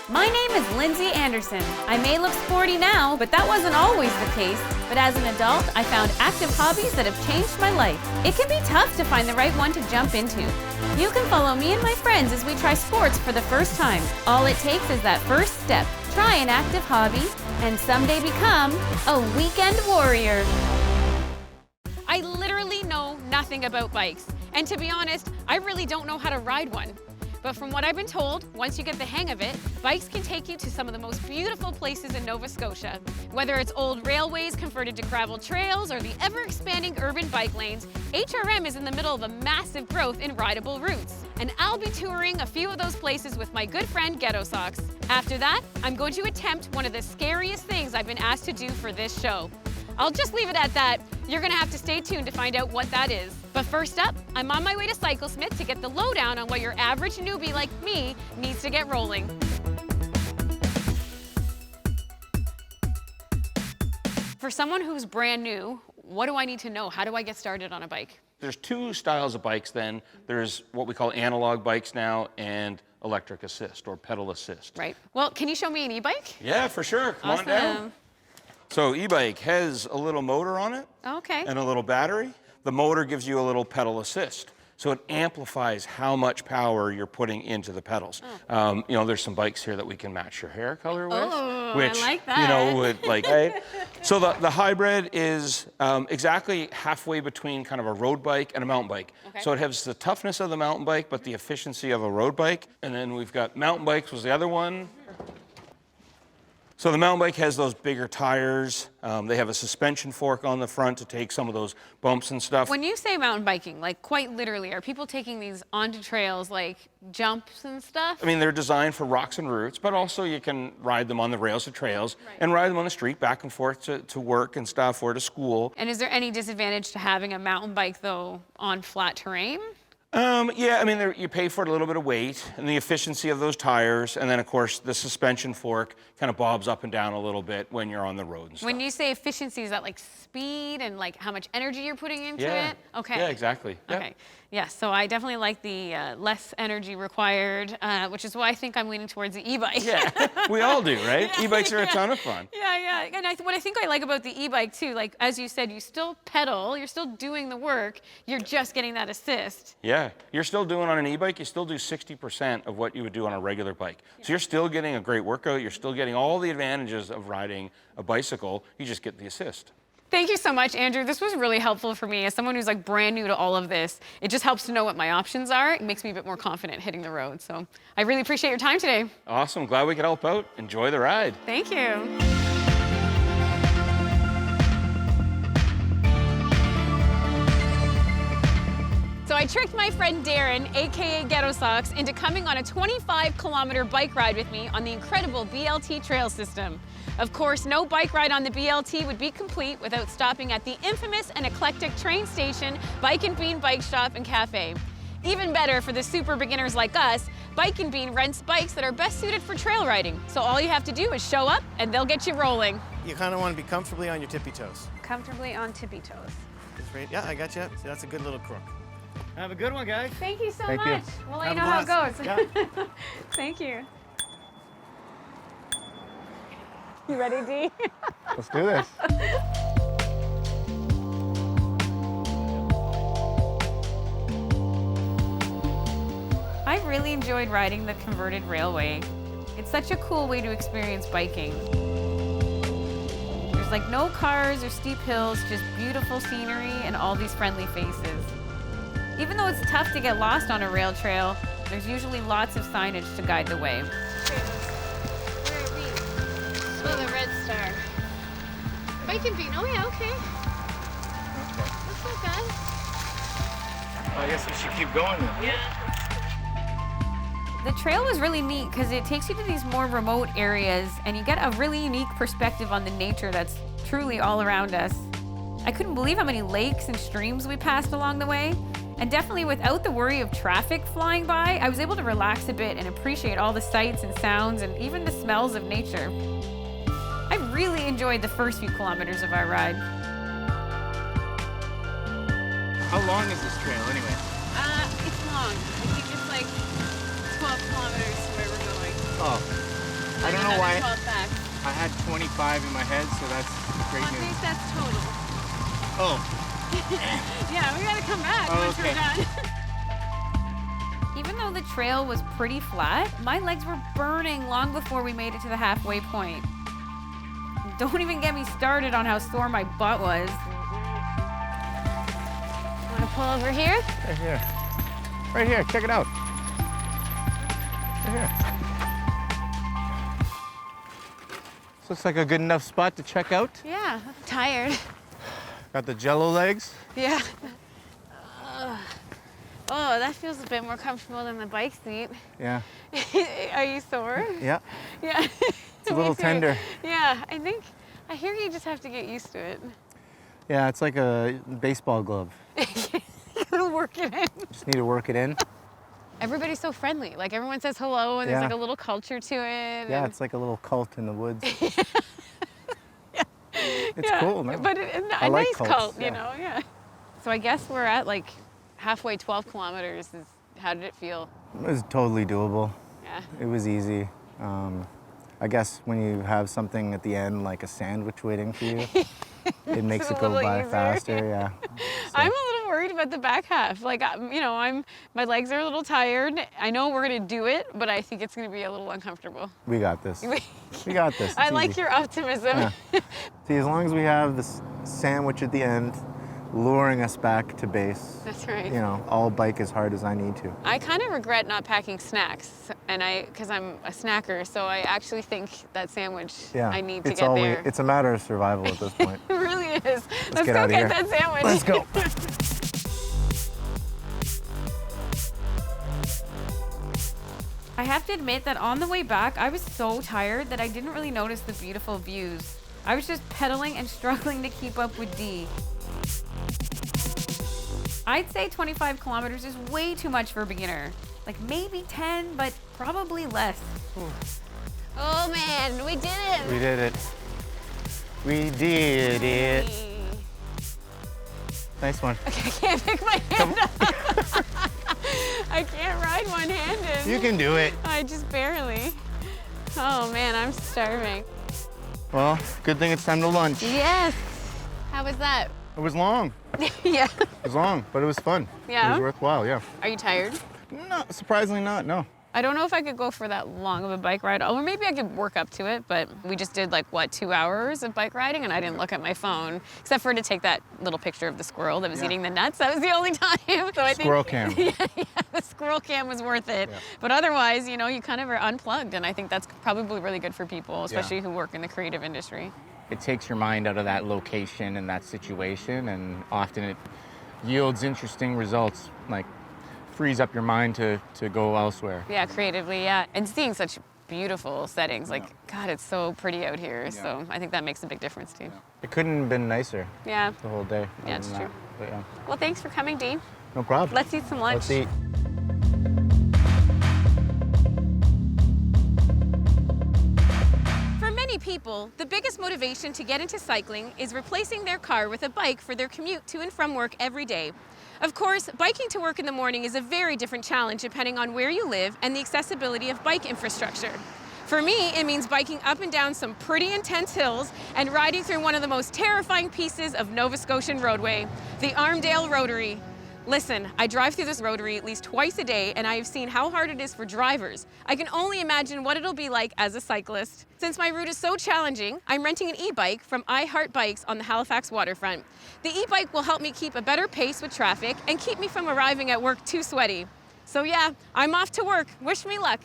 My name is Lyndsay Anderson. I may look sporty now, but that wasn't always the case. But as an adult, I found active hobbies that have changed my life. It can be tough to find the right one to jump into. You can follow me and my friends as we try sports for the first time. All it takes is that first step. Try an active hobby and someday become a weekend warrior. I literally know nothing about bikes. And to be honest, I really don't know how to ride one. But from what I've been told, once you get the hang of it, bikes can take you to some of the most beautiful places in Nova Scotia. Whether it's old railways converted to gravel trails or the ever-expanding urban bike lanes, HRM is in the middle of a massive growth in rideable routes. And I'll be touring a few of those places with my good friend Ghetto Socks. After that, I'm going to attempt one of the scariest things I've been asked to do for this show. I'll just leave it at that. You're gonna have to stay tuned to find out what that is. But first up, I'm on my way to Cyclesmith to get the lowdown on what your average newbie like me needs to get rolling. For someone who's brand new, what do I need to know? How do I get started on a bike? There's two styles of bikes then. There's what we call analog bikes now and electric assist or pedal assist. Right. Well, can you show me an e-bike? Yeah, for sure. Come on down. So e-bike has a little motor on it. Okay. And a little battery. The motor gives you a little pedal assist. So it amplifies how much power you're putting into the pedals. You know, there's some bikes here that we can match your hair color with. Oh, which, I like that. you know, would like, right? So the hybrid is exactly halfway between kind of a road bike and a mountain bike. Okay. So it has the toughness of the mountain bike, but the efficiency of a road bike. And then we've got mountain bikes was the other one. So the mountain bike has those bigger tires. They have a suspension fork on the front to take some of those bumps and stuff. When you say mountain biking, like quite literally, are people taking these onto trails like jumps and stuff? I mean, they're designed for rocks and roots, but also you can ride them on the rails of trails and ride them on the street back and forth to work and stuff or to school. And is there any disadvantage to having a mountain bike though on flat terrain? Yeah, I mean, you pay for a little bit of weight and the efficiency of those tires, and then of course the suspension fork kind of bobs up and down a little bit when you're on the road and stuff. When you say efficiency, is that like speed and like how much energy you're putting into it? Okay. Yeah, exactly. Okay. Yep. Yeah, so I definitely like the less energy required, which is why I think I'm leaning towards the e-bike. Yeah, we all do, right? Yeah, E-bikes are a ton of fun. Yeah. And what I think I like about the e-bike too, like as you said, you still pedal, you're still doing the work, you're just getting that assist. Yeah, you're still doing on an e-bike, you still do 60% of what you would do on a regular bike. So you're still getting a great workout, you're still getting all the advantages of riding a bicycle, you just get the assist. Thank you so much, Andrew. This was really helpful for me as someone who's like brand new to all of this. It just helps to know what my options are. It makes me a bit more confident hitting the road. So I really appreciate your time today. Awesome. Glad we could help out. Enjoy the ride. Thank you. So I tricked my friend Darren, AKA Ghetto Socks, into coming on a 25-kilometer bike ride with me on the incredible BLT trail system. Of course, no bike ride on the BLT would be complete without stopping at the infamous and eclectic train station, Bike and Bean Bike Shop and Cafe. Even better for the super beginners like us, Bike and Bean rents bikes that are best suited for trail riding. So all you have to do is show up and they'll get you rolling. You kind of want to be comfortably on your tippy toes. Comfortably on tippy toes. That's right. Yeah, I got you. See, that's a good little crook. Have a good one, guys. Thank you so Thank much. you. We'll let you know how it goes. Yeah. Thank you. You ready, Dee? Let's do this. I really enjoyed riding the converted railway. It's such a cool way to experience biking. There's like no cars or steep hills, just beautiful scenery and all these friendly faces. Even though it's tough to get lost on a rail trail, there's usually lots of signage to guide the way. Where are we? Oh, the Red Star. Bike and Bean. Oh yeah, okay. That's not bad. I guess we should keep going then. Yeah. The trail was really neat because it takes you to these more remote areas and you get a really unique perspective on the nature that's truly all around us. I couldn't believe how many lakes and streams we passed along the way. And definitely without the worry of traffic flying by, I was able to relax a bit and appreciate all the sights and sounds and even the smells of nature. I really enjoyed the first few kilometers of our ride. How long is this trail anyway? It's long. I think it's like 12 kilometers to where we're going. Oh, I don't know why. 12 back. I had 25 in my head, so that's great I think news. that's total. Oh, Yeah, we gotta come back Oh, once okay. we're done. Even though the trail was pretty flat, my legs were burning long before we made it to the halfway point. Don't even get me started on how sore my butt was. Wanna pull over here? right here. Right here, check it out. Right here. This looks like a good enough spot to check out. Yeah, I'm tired. Got the jello legs. Yeah. Oh, that feels a bit more comfortable than the bike seat. Yeah. Are you sore? Yeah. Yeah. It's a little tender. Yeah, I hear you just have to get used to it. Yeah, it's like a baseball glove. You gotta work it in. Just need to work it in. Everybody's so friendly. Like everyone says hello, and there's Yeah. like a little culture to it. Yeah, and- it's like a little cult in the woods. It's yeah, cool, no? But I a like nice cults, cult, yeah. you know, yeah. So I guess we're at like halfway, 12 kilometers. How did it feel? It was totally doable. Yeah. It was easy. I guess when you have something at the end, like a sandwich waiting for you, it makes a it go little by easier. faster, yeah. I'm a little worried about the back half. Like, you know, my legs are a little tired. I know we're gonna do it, but I think it's gonna be a little uncomfortable. We got this. We got this. I It's like easy. your optimism. Yeah. See, as long as we have this sandwich at the end, luring us back to base, That's right. you know, I'll bike as hard as I need to. I kind of regret not packing snacks, and because I'm a snacker, so I actually think that sandwich Yeah. I need to it's get always, there. It's a matter of survival at this point. It really is. Let's get go outta get here. that sandwich. Let's go. I have to admit that on the way back, I was so tired that I didn't really notice the beautiful views. I was just pedaling and struggling to keep up with Dee. I'd say 25 kilometers is way too much for a beginner. Like maybe 10, but probably less. Oh man, we did it. We did it. We did it. Nice one. I can't pick my hand up. I can't ride one-handed. You can do it. I just barely. Oh man, I'm starving. Well, good thing it's time to lunch. Yes. How was that? It was long. Yeah. It was long, but it was fun. Yeah? It was worthwhile, yeah. Are you tired? No, surprisingly not, no. I don't know if I could go for that long of a bike ride, or maybe I could work up to it, but we just did like, what, 2 hours of bike riding, and I didn't look at my phone, except for to take that little picture of the squirrel that was Yeah. eating the nuts. That was the only time. So I Squirrel think, cam. Yeah, the squirrel cam was worth it. Yeah. But otherwise, you know, you kind of are unplugged, and I think that's probably really good for people, especially who work in the creative industry. It takes your mind out of that location and that situation, and often it yields interesting results, like frees up your mind to go elsewhere. Yeah, creatively, yeah. And seeing such beautiful settings, like, God, it's so pretty out here. So I think that makes a big difference too. It couldn't have been nicer Yeah. the whole day. Yeah, other it's than true. that. But yeah, Well, thanks for coming, Dee. no problem. Let's eat some lunch. Let's eat. For many people, the biggest motivation to get into cycling is replacing their car with a bike for their commute to and from work every day. Of course, biking to work in the morning is a very different challenge depending on where you live and the accessibility of bike infrastructure. For me, it means biking up and down some pretty intense hills and riding through one of the most terrifying pieces of Nova Scotian roadway, the Armdale Rotary. Listen, I drive through this rotary at least twice a day, and I have seen how hard it is for drivers. I can only imagine what it'll be like as a cyclist. Since my route is so challenging, I'm renting an e-bike from I Heart Bikes on the Halifax waterfront. The e-bike will help me keep a better pace with traffic and keep me from arriving at work too sweaty. So yeah, I'm off to work. Wish me luck.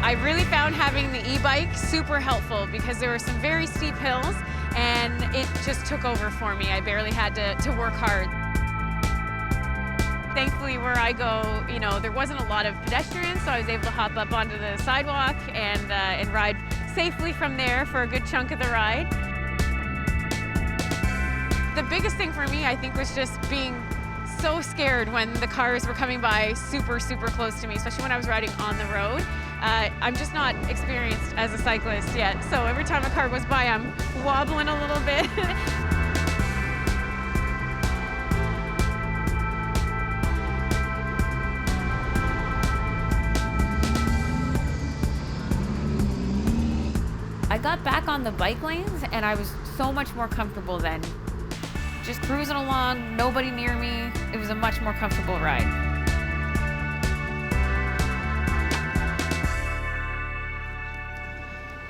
I really found having the e-bike super helpful because there were some very steep hills and it just took over for me. I barely had to work hard. Thankfully, where I go, you know, there wasn't a lot of pedestrians, so I was able to hop up onto the sidewalk and ride safely from there for a good chunk of the ride. The biggest thing for me, I think, was just being so scared when the cars were coming by super, super close to me, especially when I was riding on the road. I'm just not experienced as a cyclist yet. So every time a car goes by, I'm wobbling a little bit. I got back on the bike lanes and I was so much more comfortable then. Just cruising along, nobody near me. It was a much more comfortable ride.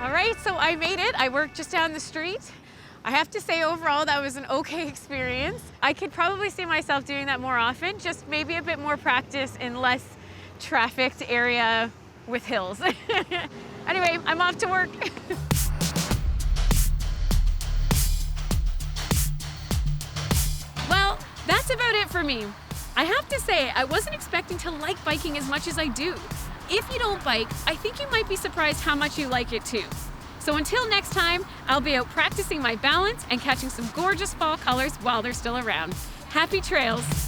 All right, so I made it. I worked just down the street. I have to say overall that was an okay experience. I could probably see myself doing that more often, just maybe a bit more practice in less trafficked area with hills. Anyway, I'm off to work. Well, that's about it for me. I have to say, I wasn't expecting to like biking as much as I do. If you don't bike, I think you might be surprised how much you like it too. So until next time, I'll be out practicing my balance and catching some gorgeous fall colors while they're still around. Happy trails.